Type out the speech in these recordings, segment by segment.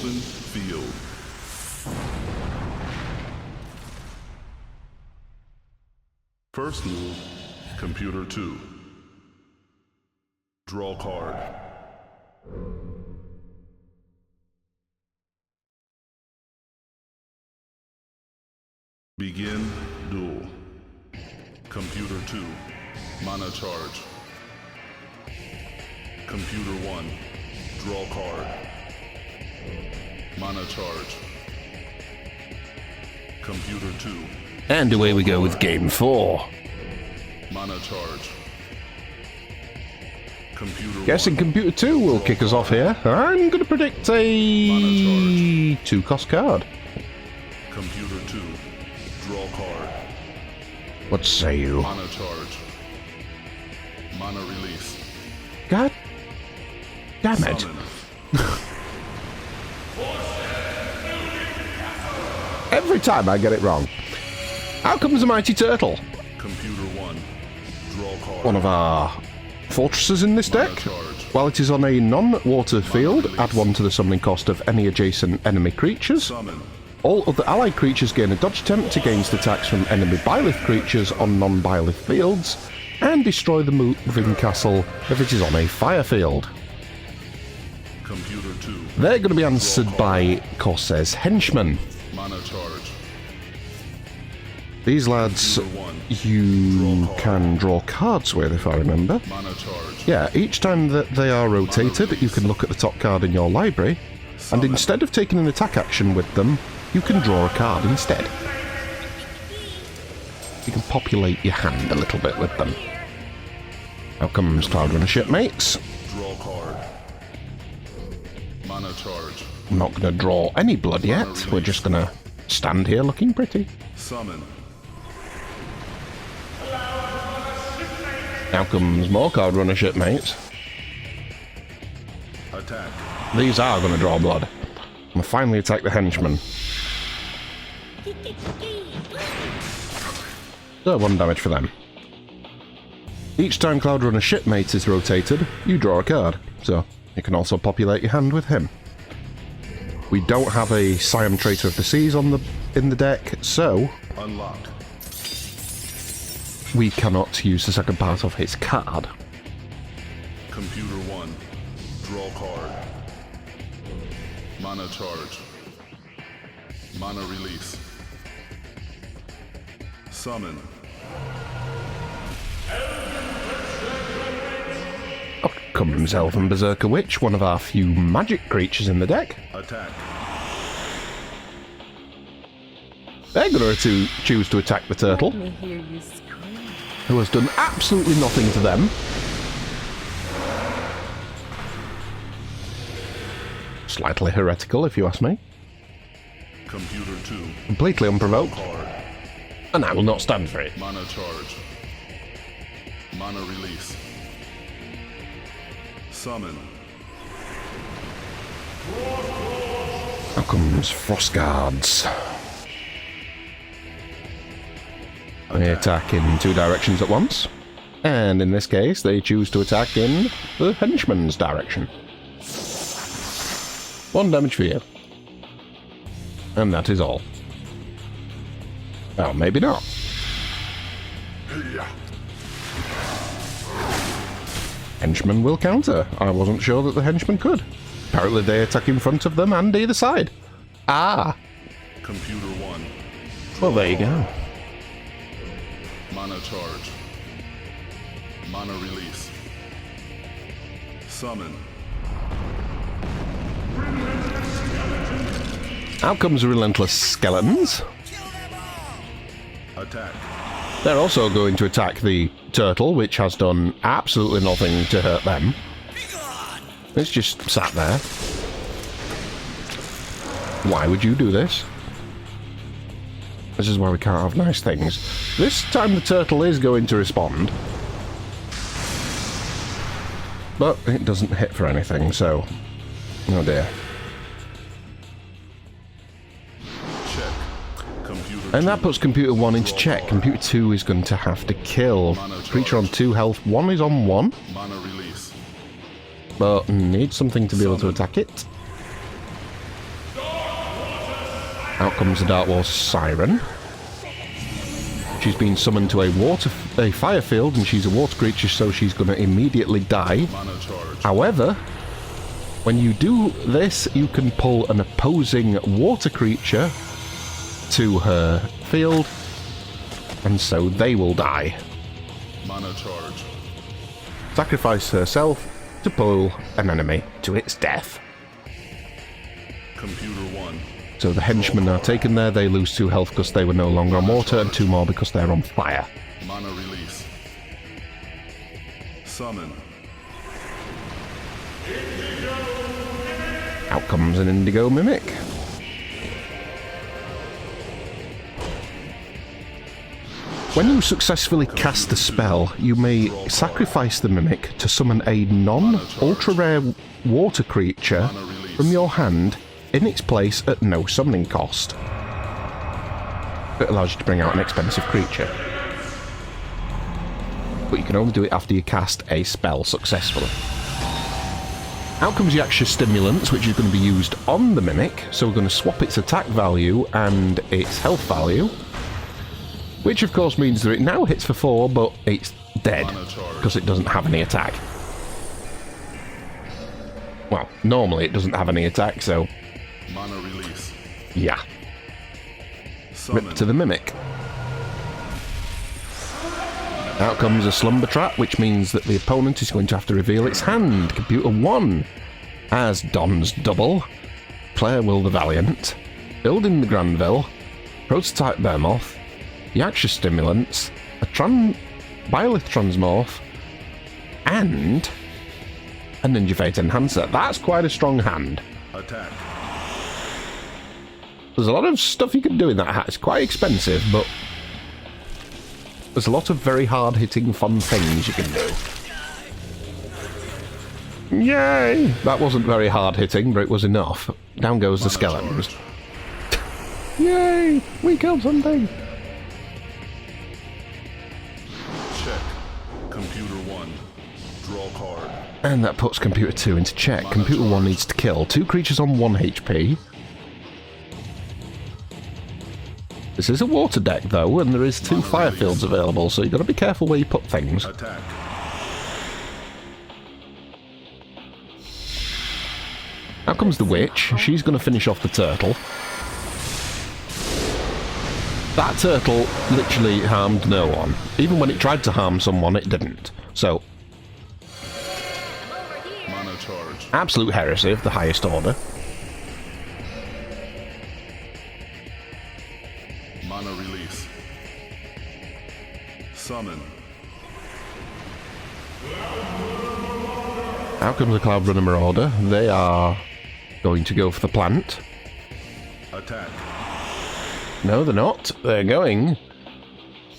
Open field. First move, computer 2. Draw card. Begin duel. Computer 2. Mana charge. Computer 1. Draw card. Mana charge. Computer 2. And away we go with game 4. Mana charge. Computer Guessing 1. computer 2 will kick us off here. I'm going to predict a 2-cost card. Computer 2. Draw card. What say you? Mana charge. Mana release. God damn it. Summon. Every time I get it wrong. Out comes a mighty turtle. Computer 1. Draw card. One of our fortresses in this Mana deck. charge. While it is on a non-water field, add 1 to the summoning cost of any adjacent enemy creatures. Summon. All other allied creatures gain a dodge attempt against attacks from enemy Byleth creatures on non-Byleth fields, and destroy the moving castle if it is on a fire field. Computer 2. They're going to be answered by Corsair's henchmen. Mana charge. These lads Computer 1. you can draw cards with, if I remember. Mana charge. Yeah, each time that they are rotated, you can look at the top card in your library, and Summon. instead of taking an attack action with them, you can draw a card instead. You can populate your hand a little bit with them. Out comes Cloudrunner Shipmates. Draw card. Mana charge. I'm not going to draw any blood yet, we're just going to stand here looking pretty. Summon. Out comes more Cloudrunner Shipmates. Attack. These are going to draw blood. And finally attack the henchmen. So 1 damage for them. Each time Cloudrunner Shipmate is rotated, you draw a card, so you can also populate your hand with him. We don't have a Siam Traitor of the Seas in the deck, so Unlocked. we cannot use the second part of his card. Computer 1. Draw card. Mana charge. Mana release. Summon. Up comes Elven Berserker Witch, one of our few magic creatures in the deck. Attack. They're going to choose to attack the turtle, Let me hear you scream. who has done absolutely nothing to them. Slightly heretical, if you ask me. Computer 2. Completely unprovoked, Card. and I will not stand for it. Mana charge. Mana release. Summon. Now comes Frost Guards. They attack in 2 directions at once, and in this case they choose to attack in the henchman's direction. 1 damage for you. And that is all. Well, maybe not. Henchmen will counter. I wasn't sure that the henchmen could. Apparently they attack in front of them and either side. Ah! Computer 1. Well, there you go. Mana charge. Mana release. Summon. Out comes Relentless Skeletons. Attack. They're also going to attack the turtle, which has done absolutely nothing to hurt them. It's just sat there. Why would you do this? This is why we can't have nice things. This time the turtle is going to respond. But it doesn't hit for anything, so... oh dear. Check. Computer And that 2. puts Computer 1 into check. Computer 2 is going to have to kill. Creature on 2 health, 1 is on 1, Mana release. but needs something to be able to attack it. Out comes the Dark Wars Siren. She's been summoned to a fire field, and she's a water creature, so she's going to immediately die. Mana charge. However, when you do this, you can pull an opposing water creature to her field, and so they will die. Mana charge. Sacrifice herself to pull an enemy to its death. Computer 1. So the henchmen are taken there, they lose 2 health because they were no longer on water, and 2 more because they're on fire. Mana release. Summon. Out comes an Indigo Mimic. When you successfully cast a spell, you may sacrifice the Mimic to summon a non-ultra-rare water creature from your hand in its place at no summoning cost. It allows you to bring out an expensive creature. But you can only do it after you cast a spell successfully. Out comes Yaksha Stimulants, which is going to be used on the Mimic, so we're going to swap its attack value and its health value. Which of course means that it now hits for 4, but it's dead, because it doesn't have any attack. Well, normally it doesn't have any attack, so... Mana release. yeah. Summon. Rip to the Mimic. Out comes a Slumber Trap, which means that the opponent is going to have to reveal its hand. Computer 1. As Don's Double, Player Will the Valiant, Building the Granville, Prototype Behemoth, Yaksha Stimulants, a Byleth Transmorph, and a Ninja Fate Enhancer. That's quite a strong hand. Attack. There's a lot of stuff you can do in that hat. It's quite expensive, but there's a lot of very hard-hitting, fun things you can do. Yay! That wasn't very hard-hitting, but it was enough. Down goes the skeletons. Yay! We killed something! Check. Computer 1. Draw card. And that puts Computer 2 into check. Computer 1 needs to kill 2 creatures on 1 HP. This is a water deck, though, and there is 2 fire fields available, so you've got to be careful where you put things. Attack. Out comes the witch. She's going to finish off the turtle. That turtle literally harmed no one. Even when it tried to harm someone, it didn't. So, Mana charge. absolute heresy of the highest order. Mana release. Summon. Out comes the Cloud Runner Marauder. They are going to go for the plant. Attack. No, they're not. They're going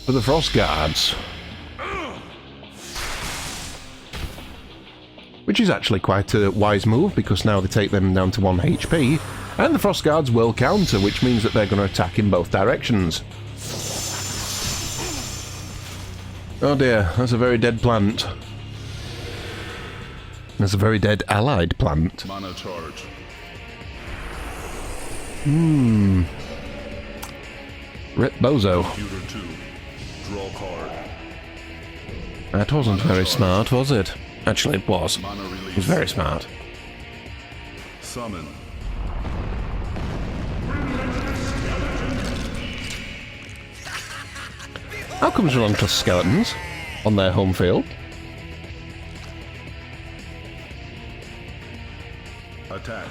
for the Frost Guards. Which is actually quite a wise move, because now they take them down to 1 HP, and the Frost Guards will counter, which means that they're going to attack in both directions. Oh dear, that's a very dead plant. There's a very dead allied plant. Mana charge. Rip Bozo. Computer 2. Draw card. That wasn't very smart, was it? Actually, it was. Mana It release. was very smart. Summon. Out comes Relentless Skeletons on their home field. Attack.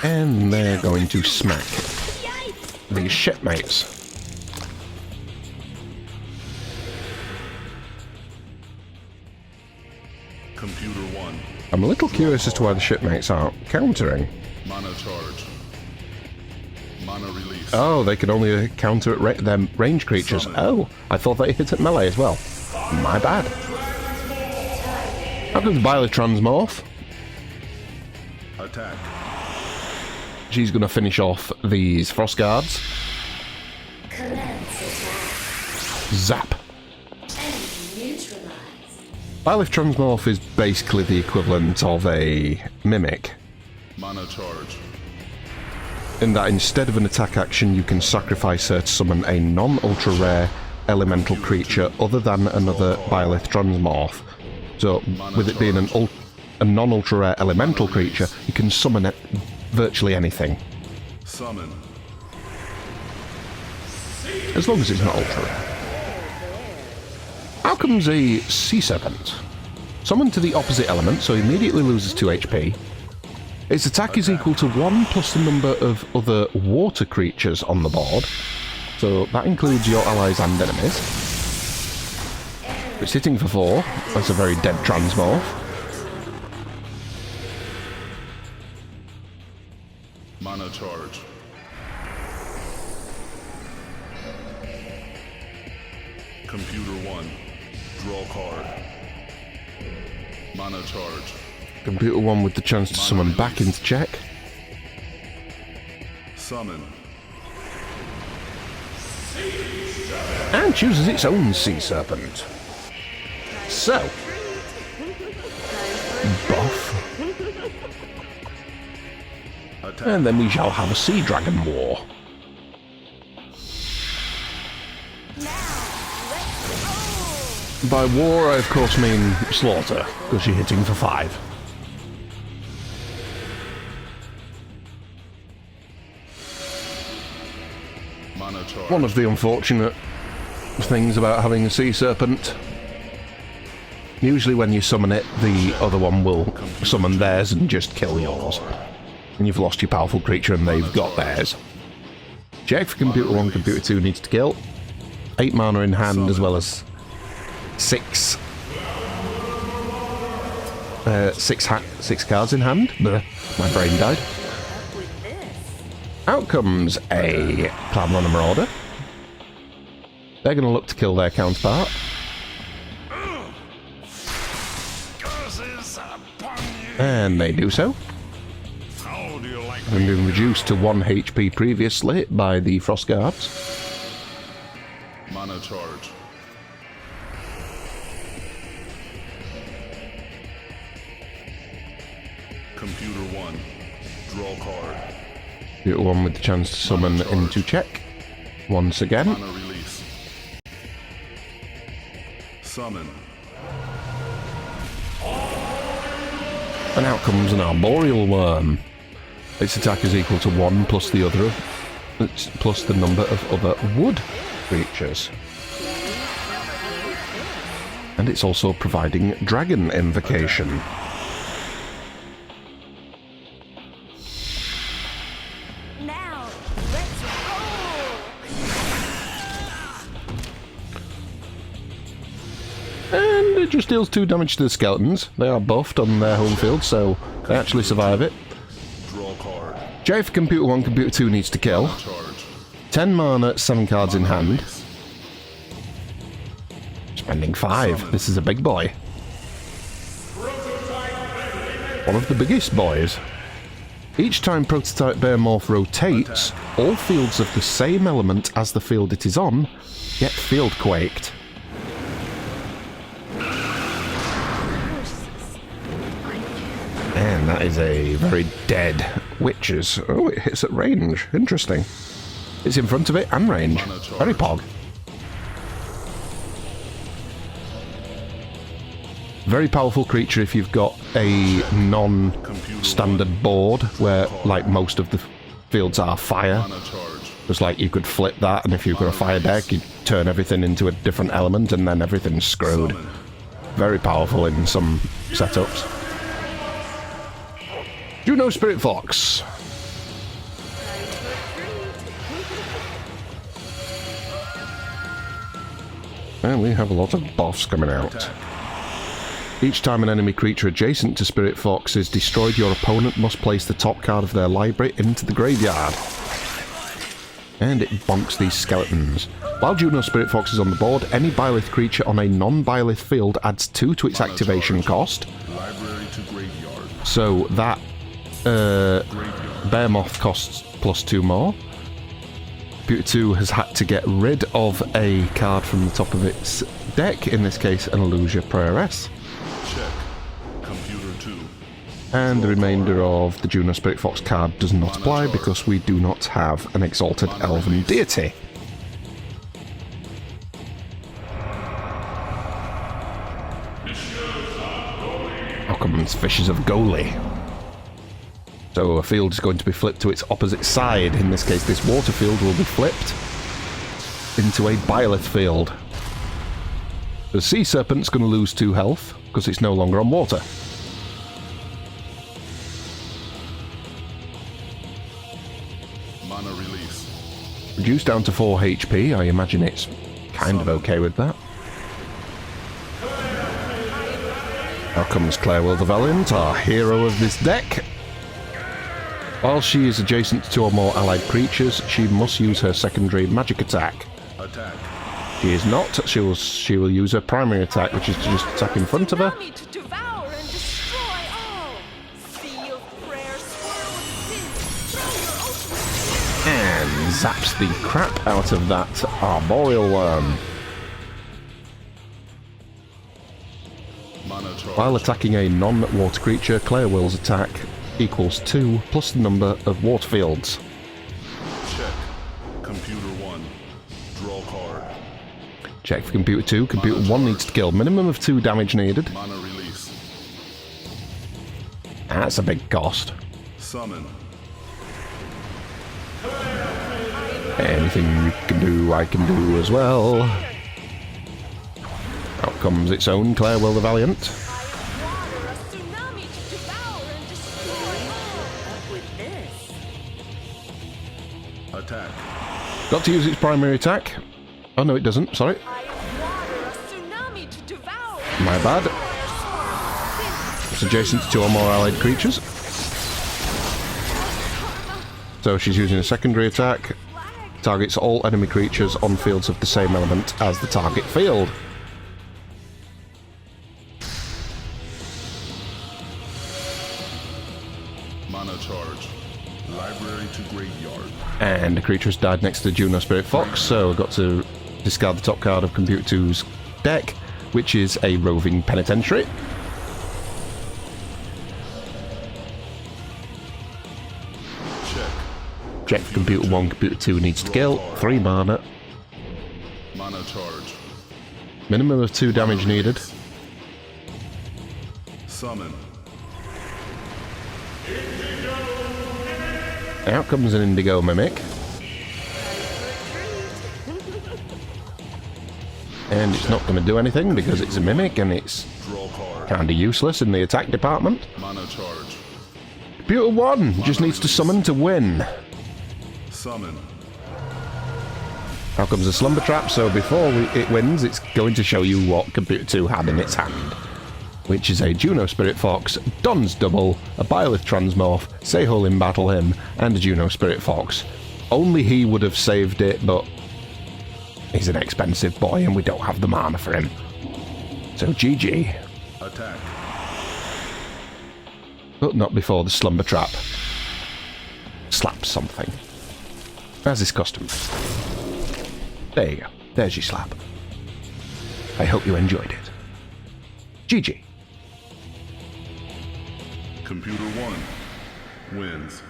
And they're going to smack these shipmates. Computer 1. I'm a little curious as to why the shipmates aren't countering. Mana charge. Mana release. Oh, they can only counter at them range creatures. Summon. Oh, I thought they hit at melee as well. My bad. How comes Byleth Transmorph? Attack. She's going to finish off these Frost Guards. Commence attack. Zap. Enemy neutralized. Byleth Transmorph is basically the equivalent of a Mimic, Mana charge. in that instead of an attack action you can sacrifice her to summon a non-ultra rare elemental creature other than another Byleth Transmorph. So, with it being a non-ultra rare elemental creature, you can summon it virtually anything. Summon. As long as it's not ultra rare. Out comes a Sea Serpent. Summoned to the opposite element, so immediately loses 2 HP. Its attack is equal to 1 plus the number of other water creatures on the board. So that includes your allies and enemies. It's hitting for 4. That's a very dead Transmorph. Mana charge. Computer 1. Draw card. Mana charge. Computer 1 with the chance to summon back into check. Summon. And chooses its own Sea Serpent. So. Buff. Attack. And then we shall have a Sea Dragon War. By war, I of course mean slaughter, because you're hitting for 5. Mana charge. One of the unfortunate things about having a Sea Serpent. Usually when you summon it, the other one will summon theirs and just kill yours. And you've lost your powerful creature and they've got theirs. Check for Computer 1, Computer 2 needs to kill. 8 mana in hand as well as 6 cards in hand. Blech, my brain died. Out comes a Cloud Runner Marauder. They're going to look to kill their counterpart. And they do so. Having been reduced to 1 HP previously by the Frost Guards. Mana charge. Computer 1. Draw card. Computer 1 with the chance to summon into check. Once again. Mana release. Summon. And out comes an Arboreal Worm. Its attack is equal to 1 plus the other, plus the number of other wood creatures. And it's also providing Dragon Invocation. Now, let's roll! And it just deals 2 damage to the skeletons. They are buffed on their home field, so they actually survive it. Draw card. J for Computer 1, Computer 2 needs to kill. Charge. 10 mana, 7 cards in hand. Release. Spending 5. This is a big boy. One of the biggest boys. Each time Prototype Bearmorph rotates, all fields of the same element as the field it is on get field quaked. And that is a very dead Witches. Oh, it hits at range. Interesting. It's in front of it and range. Very pog. Very powerful creature if you've got a non-standard board where, like, most of the fields are fire. Mana charge. Just like you could flip that, and if you've got a fire deck, you turn everything into a different element, and then everything's screwed. Summon. Very powerful in some setups. Juno Spirit Fox. And we have a lot of buffs coming out. Each time an enemy creature adjacent to Spirit Fox is destroyed, your opponent must place the top card of their library into the graveyard. And it bonks these skeletons. While Juno Spirit Fox is on the board, any Byleth creature on a non-Byleth field adds 2 to its activation cost. Library to graveyard. So that Graveyard. Bearmoth costs +2 more. Computer 2 has had to get rid of a card from the top of its deck, in this case an Illusia Prioress. And the remainder of the Juno Spirit Fox card does not apply because we do not have an Exalted Elven Deity. How comes Fishes of Goli? So a field is going to be flipped to its opposite side. In this case, this water field will be flipped into a Byleth field. The Sea Serpent's going to lose 2 health because it's no longer on water. Mana release. Reduced down to 4 HP. I imagine it's kind of okay with that. Now comes Clairwell the Valiant, our hero of this deck. While she is adjacent to 2 or more allied creatures, she must use her secondary magic attack. Attack. She is not. She will use her primary attack, which is to just attack in front of her. Tsunami to devour and destroy all. Sea of prayer, swirl of sin. Throw your ultimate And zaps the crap out of that arboreal worm. Mana charge. While attacking a non-water creature, Clairwell's attack equals 2 plus the number of water fields. Check. Computer 1. Draw card. Check for Computer 2. Computer 1 needs to kill. Minimum of 2 damage needed. Mana release. That's a big cost. Summon. Anything you can do, I can do as well. Out comes its own Clairwell the Valiant. water, a tsunami to devour and destroy all. With this, Attack. Got to use its primary attack. Oh no, it doesn't. Sorry. water, a tsunami to devour. My bad. It's adjacent to 2 or more allied creatures. So she's using a secondary attack. Targets all enemy creatures on fields of the same element as the target field. Mana charge. Library to graveyard. And the creature has died next to the Juno Spirit Fox, so I've got to discard the top card of Computer 2's deck, which is a Roving Penitentiary. Check. Check for Computer 1, Computer 2 needs to kill. 3 mana. Mana charge. Minimum of 2 damage needed. Summon. Out comes an Indigo Mimic. And it's not going to do anything because it's a Mimic and it's Draw card. kind of useless in the attack department. Mana charge. Computer 1 just needs to summon to win. Summon. Out comes a Slumber Trap, so before it wins, it's going to show you what Computer 2 had in its hand. Which is a Juno Spirit Fox, Don's Double, a Byleth Transmorph, Sehol in Battle Hymn, and a Juno Spirit Fox. Only he would have saved it, but he's an expensive boy and we don't have the mana for him. So GG. Attack. But not before the Slumber Trap slaps something. As is customary. There you go. There's your slap. I hope you enjoyed it. GG. Computer 1 wins.